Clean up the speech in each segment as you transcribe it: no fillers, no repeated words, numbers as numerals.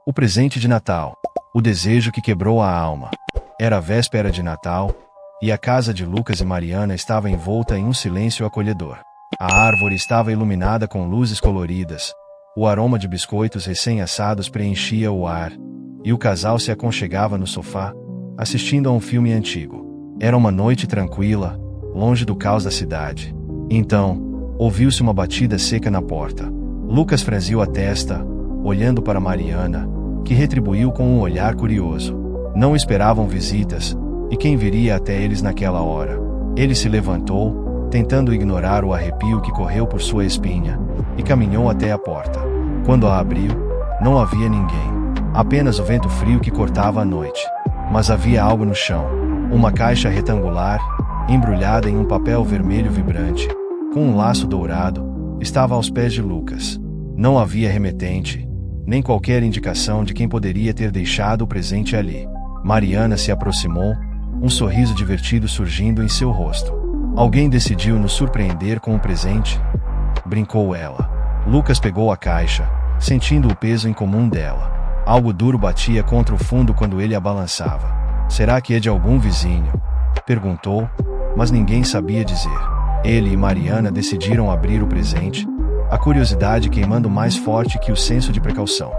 O presente de Natal. O desejo que quebrou a alma. Era a véspera de Natal, e a casa de Lucas e Mariana estava envolta em um silêncio acolhedor. A árvore estava iluminada com luzes coloridas, o aroma de biscoitos recém-assados preenchia o ar, e o casal se aconchegava no sofá, assistindo a um filme antigo. Era uma noite tranquila, longe do caos da cidade. Então, ouviu-se uma batida seca na porta. Lucas franziu a testa, olhando para Mariana, que retribuiu com um olhar curioso. Não esperavam visitas, e quem viria até eles naquela hora? Ele se levantou, tentando ignorar o arrepio que correu por sua espinha, e caminhou até a porta. Quando a abriu, não havia ninguém. Apenas o vento frio que cortava a noite. Mas havia algo no chão. Uma caixa retangular, embrulhada em um papel vermelho vibrante, com um laço dourado, estava aos pés de Lucas. Não havia remetente, nem qualquer indicação de quem poderia ter deixado o presente ali. Mariana se aproximou, um sorriso divertido surgindo em seu rosto. Alguém decidiu nos surpreender com o presente? Brincou ela. Lucas pegou a caixa, sentindo o peso incomum dela. Algo duro batia contra o fundo quando ele a balançava. Será que é de algum vizinho? Perguntou, mas ninguém sabia dizer. Ele e Mariana decidiram abrir o presente, a curiosidade queimando mais forte que o senso de precaução.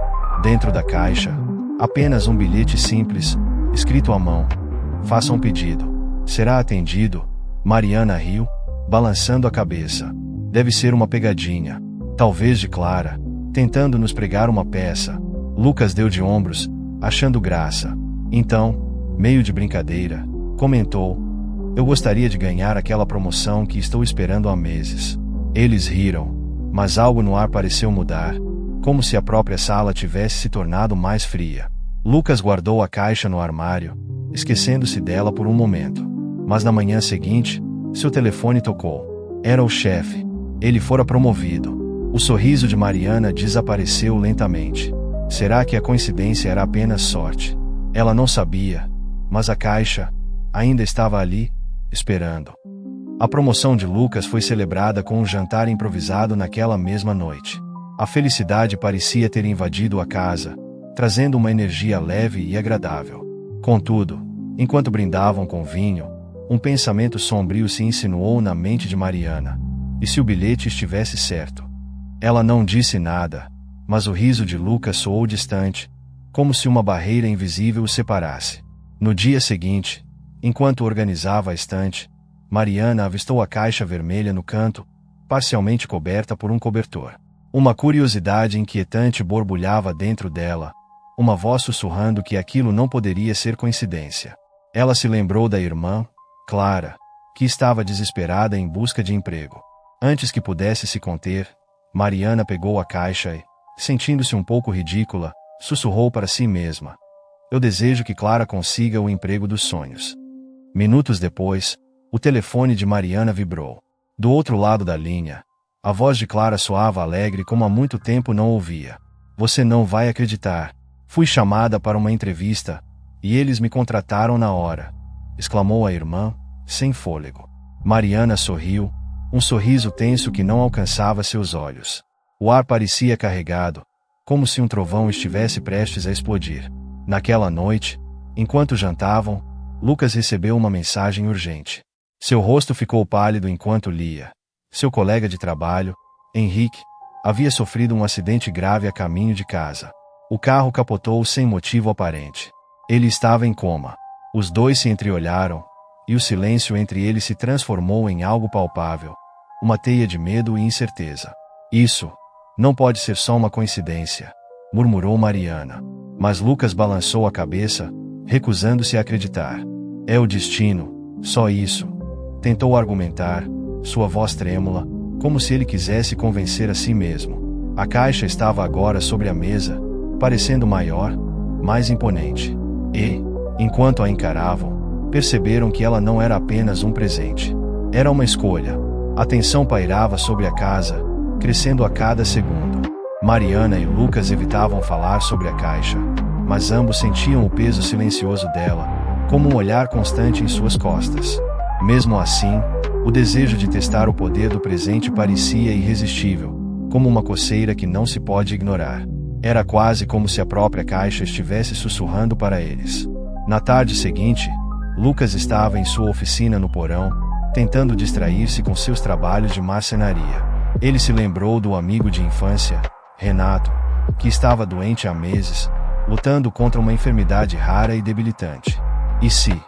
Dentro da caixa, apenas um bilhete simples, escrito à mão. Faça um pedido. Será atendido? Mariana riu, balançando a cabeça. Deve ser uma pegadinha. Talvez de Clara, tentando nos pregar uma peça. Lucas deu de ombros, achando graça. Então, meio de brincadeira, comentou: eu gostaria de ganhar aquela promoção que estou esperando há meses. Eles riram. Mas algo no ar pareceu mudar, como se a própria sala tivesse se tornado mais fria. Lucas guardou a caixa no armário, esquecendo-se dela por um momento. Mas na manhã seguinte, seu telefone tocou. Era o chefe. Ele fora promovido. O sorriso de Mariana desapareceu lentamente. Será que a coincidência era apenas sorte? Ela não sabia, mas a caixa ainda estava ali, esperando. A promoção de Lucas foi celebrada com um jantar improvisado naquela mesma noite. A felicidade parecia ter invadido a casa, trazendo uma energia leve e agradável. Contudo, enquanto brindavam com vinho, um pensamento sombrio se insinuou na mente de Mariana. E se o bilhete estivesse certo? Ela não disse nada, mas o riso de Lucas soou distante, como se uma barreira invisível os separasse. No dia seguinte, enquanto organizava a estante, Mariana avistou a caixa vermelha no canto, parcialmente coberta por um cobertor. Uma curiosidade inquietante borbulhava dentro dela, uma voz sussurrando que aquilo não poderia ser coincidência. Ela se lembrou da irmã, Clara, que estava desesperada em busca de emprego. Antes que pudesse se conter, Mariana pegou a caixa e, sentindo-se um pouco ridícula, sussurrou para si mesma: eu desejo que Clara consiga o emprego dos sonhos. Minutos depois, o telefone de Mariana vibrou. Do outro lado da linha, a voz de Clara soava alegre como há muito tempo não ouvia. Você não vai acreditar. Fui chamada para uma entrevista, e eles me contrataram na hora, exclamou a irmã, sem fôlego. Mariana sorriu, um sorriso tenso que não alcançava seus olhos. O ar parecia carregado, como se um trovão estivesse prestes a explodir. Naquela noite, enquanto jantavam, Lucas recebeu uma mensagem urgente. Seu rosto ficou pálido enquanto lia. Seu colega de trabalho, Henrique, havia sofrido um acidente grave a caminho de casa. O carro capotou sem motivo aparente. Ele estava em coma. Os dois se entreolharam, e o silêncio entre eles se transformou em algo palpável, uma teia de medo e incerteza. Isso não pode ser só uma coincidência, murmurou Mariana. Mas Lucas balançou a cabeça, recusando-se a acreditar. É o destino, só isso. Tentou argumentar, sua voz trêmula, como se ele quisesse convencer a si mesmo. A caixa estava agora sobre a mesa, parecendo maior, mais imponente. E, enquanto a encaravam, perceberam que ela não era apenas um presente. Era uma escolha. A tensão pairava sobre a casa, crescendo a cada segundo. Mariana e Lucas evitavam falar sobre a caixa, mas ambos sentiam o peso silencioso dela, como um olhar constante em suas costas. Mesmo assim, o desejo de testar o poder do presente parecia irresistível, como uma coceira que não se pode ignorar. Era quase como se a própria caixa estivesse sussurrando para eles. Na tarde seguinte, Lucas estava em sua oficina no porão, tentando distrair-se com seus trabalhos de marcenaria. Ele se lembrou do amigo de infância, Renato, que estava doente há meses, lutando contra uma enfermidade rara e debilitante. E se?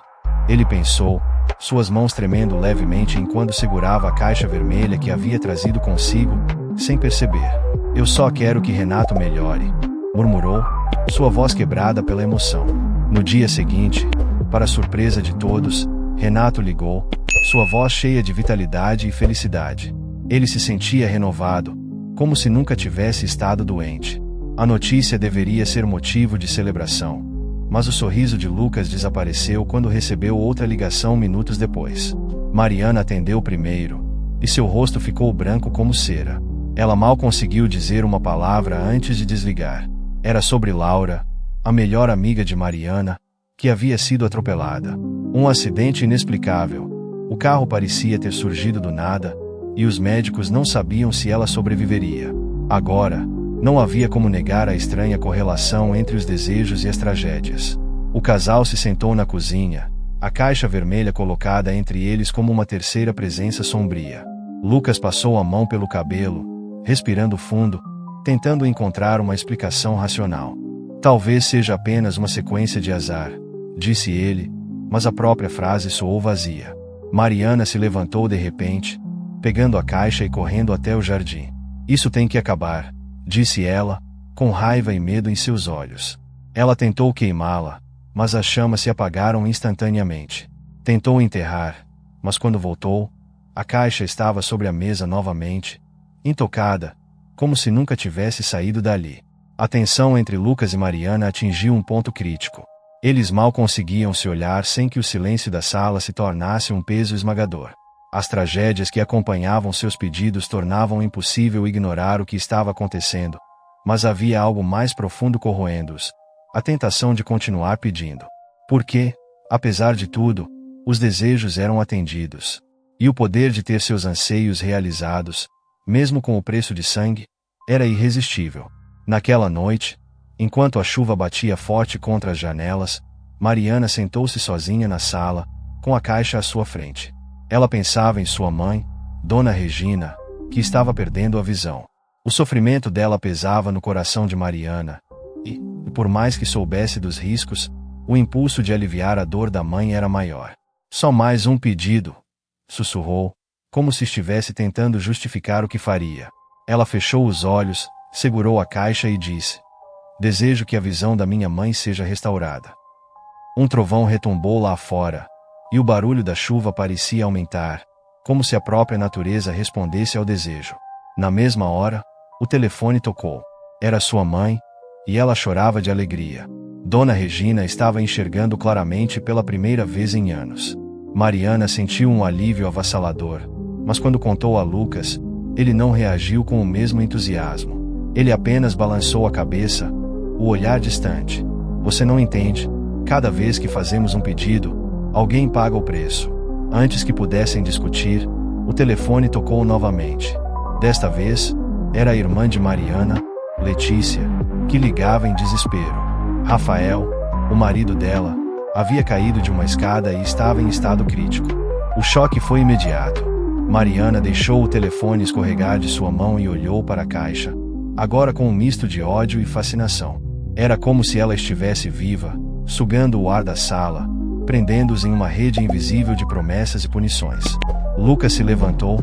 Ele pensou, suas mãos tremendo levemente enquanto segurava a caixa vermelha que havia trazido consigo, sem perceber. Eu só quero que Renato melhore, murmurou, sua voz quebrada pela emoção. No dia seguinte, para surpresa de todos, Renato ligou, sua voz cheia de vitalidade e felicidade. Ele se sentia renovado, como se nunca tivesse estado doente. A notícia deveria ser motivo de celebração, mas o sorriso de Lucas desapareceu quando recebeu outra ligação minutos depois. Mariana atendeu primeiro, e seu rosto ficou branco como cera. Ela mal conseguiu dizer uma palavra antes de desligar. Era sobre Laura, a melhor amiga de Mariana, que havia sido atropelada. Um acidente inexplicável. O carro parecia ter surgido do nada, e os médicos não sabiam se ela sobreviveria. Agora, não havia como negar a estranha correlação entre os desejos e as tragédias. O casal se sentou na cozinha, a caixa vermelha colocada entre eles como uma terceira presença sombria. Lucas passou a mão pelo cabelo, respirando fundo, tentando encontrar uma explicação racional. Talvez seja apenas uma sequência de azar, disse ele, mas a própria frase soou vazia. Mariana se levantou de repente, pegando a caixa e correndo até o jardim. Isso tem que acabar, disse ela, com raiva e medo em seus olhos. Ela tentou queimá-la, mas as chamas se apagaram instantaneamente. Tentou enterrar, mas quando voltou, a caixa estava sobre a mesa novamente, intocada, como se nunca tivesse saído dali. A tensão entre Lucas e Mariana atingiu um ponto crítico. Eles mal conseguiam se olhar sem que o silêncio da sala se tornasse um peso esmagador. As tragédias que acompanhavam seus pedidos tornavam impossível ignorar o que estava acontecendo, mas havia algo mais profundo corroendo-os, a tentação de continuar pedindo. Porque, apesar de tudo, os desejos eram atendidos. E o poder de ter seus anseios realizados, mesmo com o preço de sangue, era irresistível. Naquela noite, enquanto a chuva batia forte contra as janelas, Mariana sentou-se sozinha na sala, com a caixa à sua frente. Ela pensava em sua mãe, Dona Regina, que estava perdendo a visão. O sofrimento dela pesava no coração de Mariana, e, por mais que soubesse dos riscos, o impulso de aliviar a dor da mãe era maior. Só mais um pedido, sussurrou, como se estivesse tentando justificar o que faria. Ela fechou os olhos, segurou a caixa e disse: desejo que a visão da minha mãe seja restaurada. Um trovão retumbou lá fora, e o barulho da chuva parecia aumentar, como se a própria natureza respondesse ao desejo. Na mesma hora, o telefone tocou. Era sua mãe, e ela chorava de alegria. Dona Regina estava enxergando claramente pela primeira vez em anos. Mariana sentiu um alívio avassalador, mas quando contou a Lucas, ele não reagiu com o mesmo entusiasmo. Ele apenas balançou a cabeça, o olhar distante. Você não entende, cada vez que fazemos um pedido, alguém paga o preço. Antes que pudessem discutir, o telefone tocou novamente. Desta vez, era a irmã de Mariana, Letícia, que ligava em desespero. Rafael, o marido dela, havia caído de uma escada e estava em estado crítico. O choque foi imediato. Mariana deixou o telefone escorregar de sua mão e olhou para a caixa, agora com um misto de ódio e fascinação. Era como se ela estivesse viva, sugando o ar da sala, prendendo-os em uma rede invisível de promessas e punições. Lucas se levantou,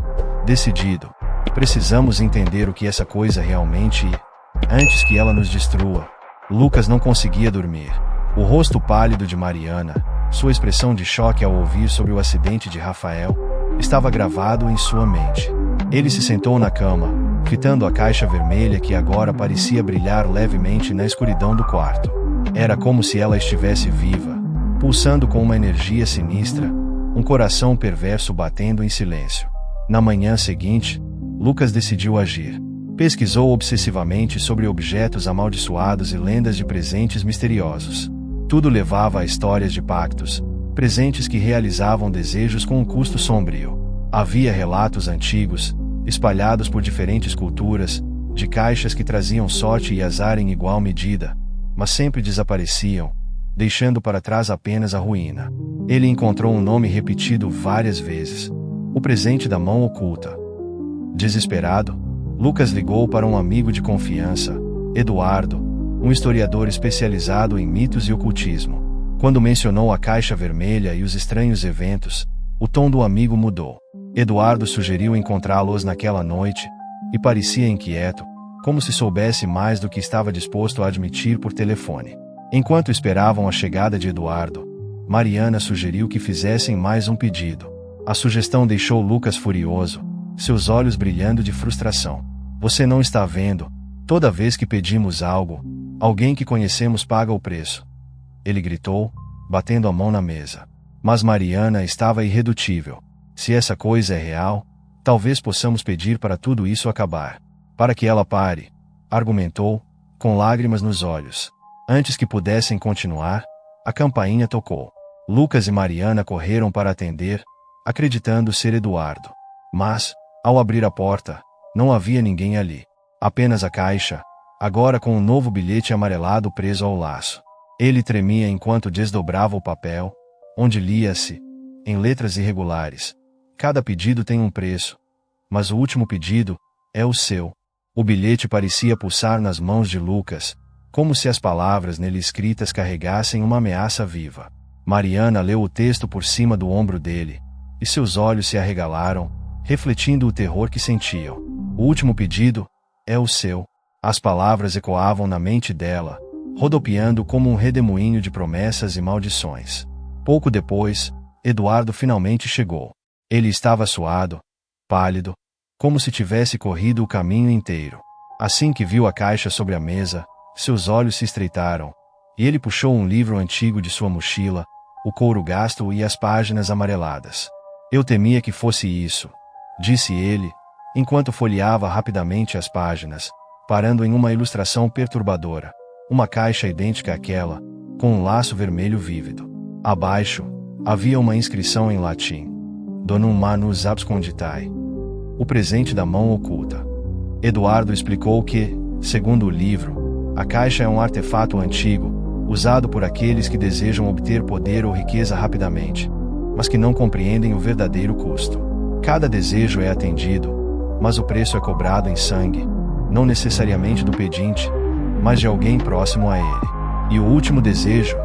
decidido. Precisamos entender o que essa coisa realmente é, antes que ela nos destrua. Lucas não conseguia dormir. O rosto pálido de Mariana, sua expressão de choque ao ouvir sobre o acidente de Rafael, estava gravado em sua mente. Ele se sentou na cama, fitando a caixa vermelha que agora parecia brilhar levemente na escuridão do quarto. Era como se ela estivesse viva, pulsando com uma energia sinistra, um coração perverso batendo em silêncio. Na manhã seguinte, Lucas decidiu agir. Pesquisou obsessivamente sobre objetos amaldiçoados e lendas de presentes misteriosos. Tudo levava a histórias de pactos, presentes que realizavam desejos com um custo sombrio. Havia relatos antigos, espalhados por diferentes culturas, de caixas que traziam sorte e azar em igual medida, mas sempre desapareciam, deixando para trás apenas a ruína. Ele encontrou um nome repetido várias vezes: o presente da mão oculta. Desesperado, Lucas ligou para um amigo de confiança, Eduardo, um historiador especializado em mitos e ocultismo. Quando mencionou a caixa vermelha e os estranhos eventos, o tom do amigo mudou. Eduardo sugeriu encontrá-los naquela noite, e parecia inquieto, como se soubesse mais do que estava disposto a admitir por telefone. Enquanto esperavam a chegada de Eduardo, Mariana sugeriu que fizessem mais um pedido. A sugestão deixou Lucas furioso, seus olhos brilhando de frustração. Você não está vendo? Toda vez que pedimos algo, alguém que conhecemos paga o preço. Ele gritou, batendo a mão na mesa. Mas Mariana estava irredutível. Se essa coisa é real, talvez possamos pedir para tudo isso acabar. Para que ela pare, argumentou, com lágrimas nos olhos. Antes que pudessem continuar, a campainha tocou. Lucas e Mariana correram para atender, acreditando ser Eduardo. Mas, ao abrir a porta, não havia ninguém ali. Apenas a caixa, agora com um novo bilhete amarelado preso ao laço. Ele tremia enquanto desdobrava o papel, onde lia-se, em letras irregulares: cada pedido tem um preço, mas o último pedido é o seu. O bilhete parecia pulsar nas mãos de Lucas, como se as palavras nele escritas carregassem uma ameaça viva. Mariana leu o texto por cima do ombro dele, e seus olhos se arregalaram, refletindo o terror que sentiam. O último pedido é o seu. As palavras ecoavam na mente dela, rodopiando como um redemoinho de promessas e maldições. Pouco depois, Eduardo finalmente chegou. Ele estava suado, pálido, como se tivesse corrido o caminho inteiro. Assim que viu a caixa sobre a mesa, seus olhos se estreitaram, e ele puxou um livro antigo de sua mochila, o couro gasto e as páginas amareladas. Eu temia que fosse isso, disse ele, enquanto folheava rapidamente as páginas, parando em uma ilustração perturbadora. Uma caixa idêntica àquela, com um laço vermelho vívido. Abaixo, havia uma inscrição em latim: Donum manus absconditae. O presente da mão oculta. Eduardo explicou que, segundo o livro, a caixa é um artefato antigo, usado por aqueles que desejam obter poder ou riqueza rapidamente, mas que não compreendem o verdadeiro custo. Cada desejo é atendido, mas o preço é cobrado em sangue, não necessariamente do pedinte, mas de alguém próximo a ele. E o último desejo?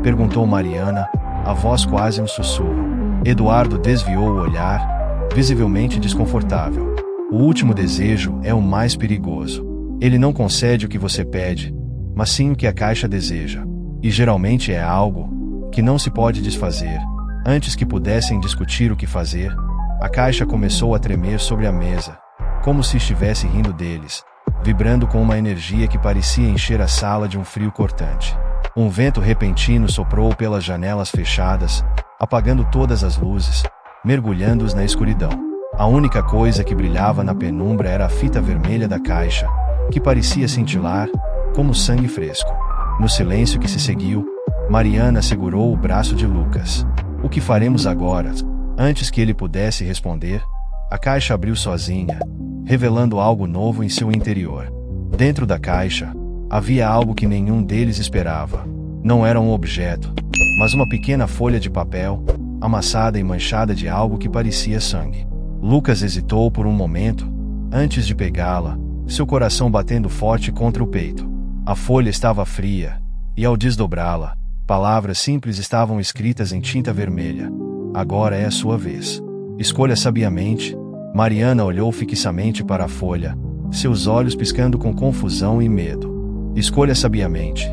Perguntou Mariana, a voz quase um sussurro. Eduardo desviou o olhar, visivelmente desconfortável. O último desejo é o mais perigoso. Ele não concede o que você pede, mas sim o que a caixa deseja. E geralmente é algo que não se pode desfazer. Antes que pudessem discutir o que fazer, a caixa começou a tremer sobre a mesa, como se estivesse rindo deles, vibrando com uma energia que parecia encher a sala de um frio cortante. Um vento repentino soprou pelas janelas fechadas, apagando todas as luzes, mergulhando-os na escuridão. A única coisa que brilhava na penumbra era a fita vermelha da caixa, que parecia cintilar, como sangue fresco. No silêncio que se seguiu, Mariana segurou o braço de Lucas. O que faremos agora? Antes que ele pudesse responder, a caixa abriu sozinha, revelando algo novo em seu interior. Dentro da caixa, havia algo que nenhum deles esperava. Não era um objeto, mas uma pequena folha de papel, amassada e manchada de algo que parecia sangue. Lucas hesitou por um momento, antes de pegá-la, seu coração batendo forte contra o peito. A folha estava fria, e ao desdobrá-la, palavras simples estavam escritas em tinta vermelha. Agora é a sua vez. Escolha sabiamente. Mariana olhou fixamente para a folha, seus olhos piscando com confusão e medo. Escolha sabiamente.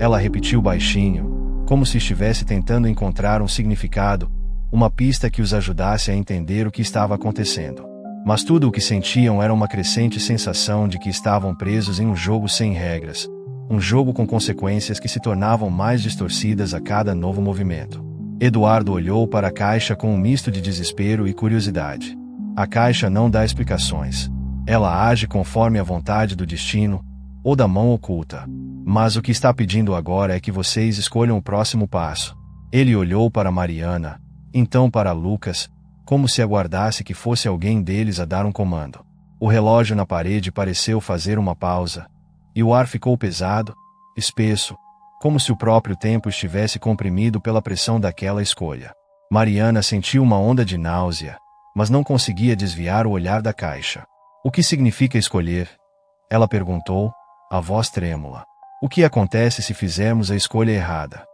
Ela repetiu baixinho, como se estivesse tentando encontrar um significado, uma pista que os ajudasse a entender o que estava acontecendo. Mas tudo o que sentiam era uma crescente sensação de que estavam presos em um jogo sem regras, um jogo com consequências que se tornavam mais distorcidas a cada novo movimento. Eduardo olhou para a caixa com um misto de desespero e curiosidade. A caixa não dá explicações. Ela age conforme a vontade do destino, ou da mão oculta. Mas o que está pedindo agora é que vocês escolham o próximo passo. Ele olhou para Mariana, então para Lucas, como se aguardasse que fosse alguém deles a dar um comando. O relógio na parede pareceu fazer uma pausa, e o ar ficou pesado, espesso, como se o próprio tempo estivesse comprimido pela pressão daquela escolha. Mariana sentiu uma onda de náusea, mas não conseguia desviar o olhar da caixa. O que significa escolher? Ela perguntou, a voz trêmula. O que acontece se fizermos a escolha errada?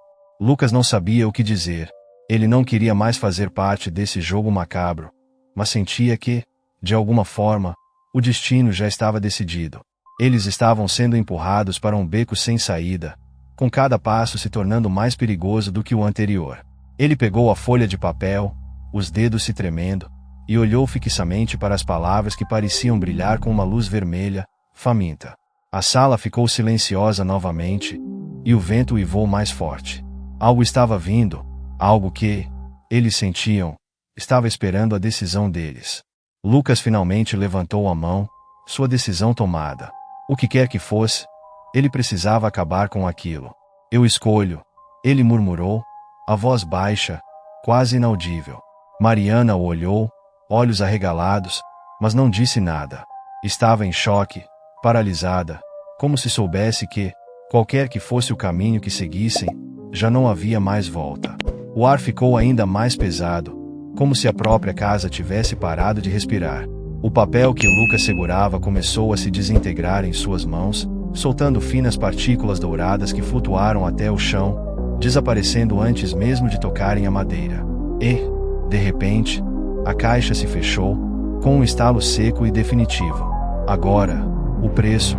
Lucas não sabia o que dizer. Ele não queria mais fazer parte desse jogo macabro, mas sentia que, de alguma forma, o destino já estava decidido. Eles estavam sendo empurrados para um beco sem saída, com cada passo se tornando mais perigoso do que o anterior. Ele pegou a folha de papel, os dedos se tremendo, e olhou fixamente para as palavras que pareciam brilhar com uma luz vermelha, faminta. A sala ficou silenciosa novamente, e o vento uivou mais forte. Algo estava vindo, algo que, eles sentiam, estava esperando a decisão deles. Lucas finalmente levantou a mão, sua decisão tomada. O que quer que fosse, ele precisava acabar com aquilo. Eu escolho, ele murmurou, a voz baixa, quase inaudível. Mariana o olhou, olhos arregalados, mas não disse nada. Estava em choque, paralisada, como se soubesse que, qualquer que fosse o caminho que seguissem, já não havia mais volta. O ar ficou ainda mais pesado, como se a própria casa tivesse parado de respirar. O papel que Lucas segurava começou a se desintegrar em suas mãos, soltando finas partículas douradas que flutuaram até o chão, desaparecendo antes mesmo de tocarem a madeira. E, de repente, a caixa se fechou, com um estalo seco e definitivo. Agora, o preço,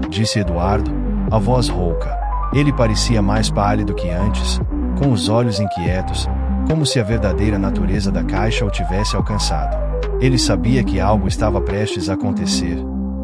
disse Eduardo, a voz rouca. Ele parecia mais pálido que antes, com os olhos inquietos, como se a verdadeira natureza da caixa o tivesse alcançado. Ele sabia que algo estava prestes a acontecer,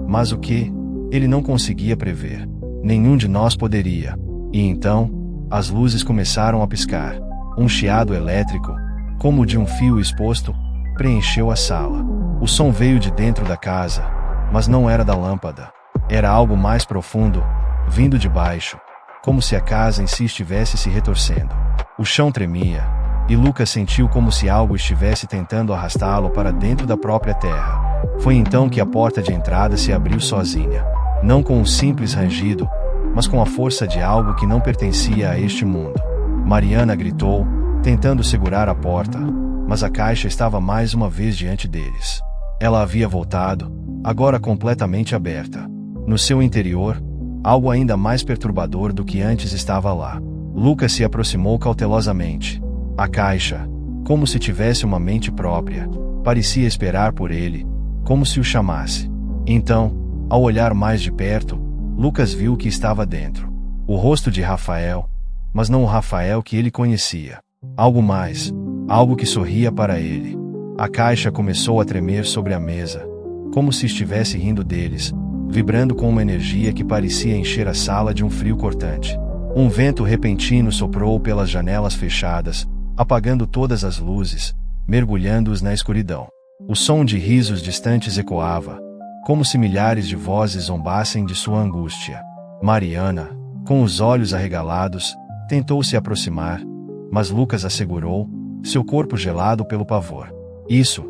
mas o que? Ele não conseguia prever. Nenhum de nós poderia. E então, as luzes começaram a piscar. Um chiado elétrico, como o de um fio exposto, preencheu a sala. O som veio de dentro da casa, mas não era da lâmpada. Era algo mais profundo, vindo de baixo, como se a casa em si estivesse se retorcendo. O chão tremia, e Lucas sentiu como se algo estivesse tentando arrastá-lo para dentro da própria terra. Foi então que a porta de entrada se abriu sozinha. Não com um simples rangido, mas com a força de algo que não pertencia a este mundo. Mariana gritou, tentando segurar a porta, mas a caixa estava mais uma vez diante deles. Ela havia voltado, agora completamente aberta. No seu interior, algo ainda mais perturbador do que antes estava lá. Lucas se aproximou cautelosamente. A caixa, como se tivesse uma mente própria, parecia esperar por ele, como se o chamasse. Então, ao olhar mais de perto, Lucas viu o que estava dentro. O rosto de Rafael, mas não o Rafael que ele conhecia. Algo mais, algo que sorria para ele. A caixa começou a tremer sobre a mesa, como se estivesse rindo deles, vibrando com uma energia que parecia encher a sala de um frio cortante. Um vento repentino soprou pelas janelas fechadas, apagando todas as luzes, mergulhando-os na escuridão. O som de risos distantes ecoava, como se milhares de vozes zombassem de sua angústia. Mariana, com os olhos arregalados, tentou se aproximar, mas Lucas a segurou, seu corpo gelado pelo pavor. Isso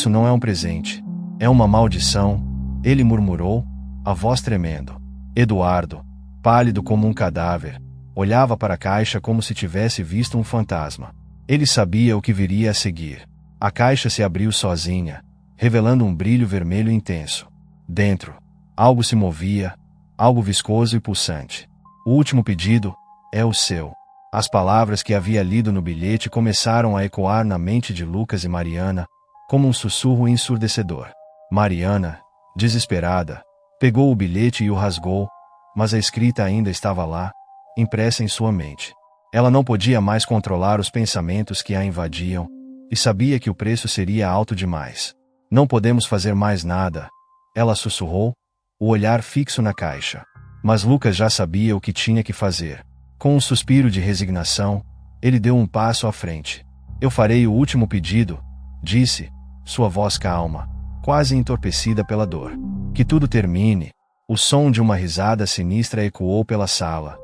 não é um presente. É uma maldição, ele murmurou, a voz tremendo. Eduardo, pálido como um cadáver, olhava para a caixa como se tivesse visto um fantasma. Ele sabia o que viria a seguir. A caixa se abriu sozinha, revelando um brilho vermelho intenso. Dentro, algo se movia, algo viscoso e pulsante. O último pedido é o seu. As palavras que havia lido no bilhete começaram a ecoar na mente de Lucas e Mariana, como um sussurro ensurdecedor. Mariana, desesperada, pegou o bilhete e o rasgou, mas a escrita ainda estava lá, impressa em sua mente. Ela não podia mais controlar os pensamentos que a invadiam, e sabia que o preço seria alto demais. Não podemos fazer mais nada, ela sussurrou, o olhar fixo na caixa. Mas Lucas já sabia o que tinha que fazer. Com um suspiro de resignação, ele deu um passo à frente. Eu farei o último pedido, disse, sua voz calma, quase entorpecida pela dor. Que tudo termine. O som de uma risada sinistra ecoou pela sala.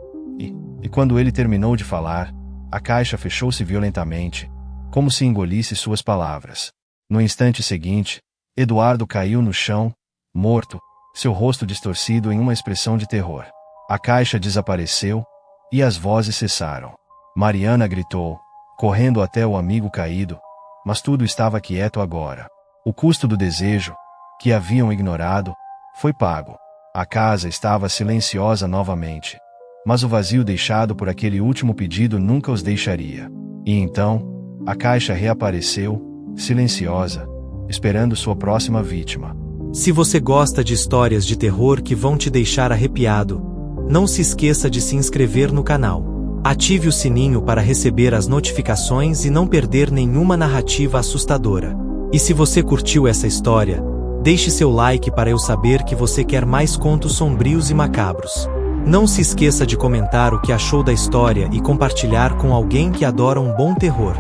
E quando ele terminou de falar, a caixa fechou-se violentamente, como se engolisse suas palavras. No instante seguinte, Eduardo caiu no chão, morto, seu rosto distorcido em uma expressão de terror. A caixa desapareceu, e as vozes cessaram. Mariana gritou, correndo até o amigo caído, mas tudo estava quieto agora. O custo do desejo, que haviam ignorado, foi pago. A casa estava silenciosa novamente, mas o vazio deixado por aquele último pedido nunca os deixaria. E então, a caixa reapareceu, silenciosa, esperando sua próxima vítima. Se você gosta de histórias de terror que vão te deixar arrepiado, não se esqueça de se inscrever no canal. Ative o sininho para receber as notificações e não perder nenhuma narrativa assustadora. E se você curtiu essa história, deixe seu like para eu saber que você quer mais contos sombrios e macabros. Não se esqueça de comentar o que achou da história e compartilhar com alguém que adora um bom terror.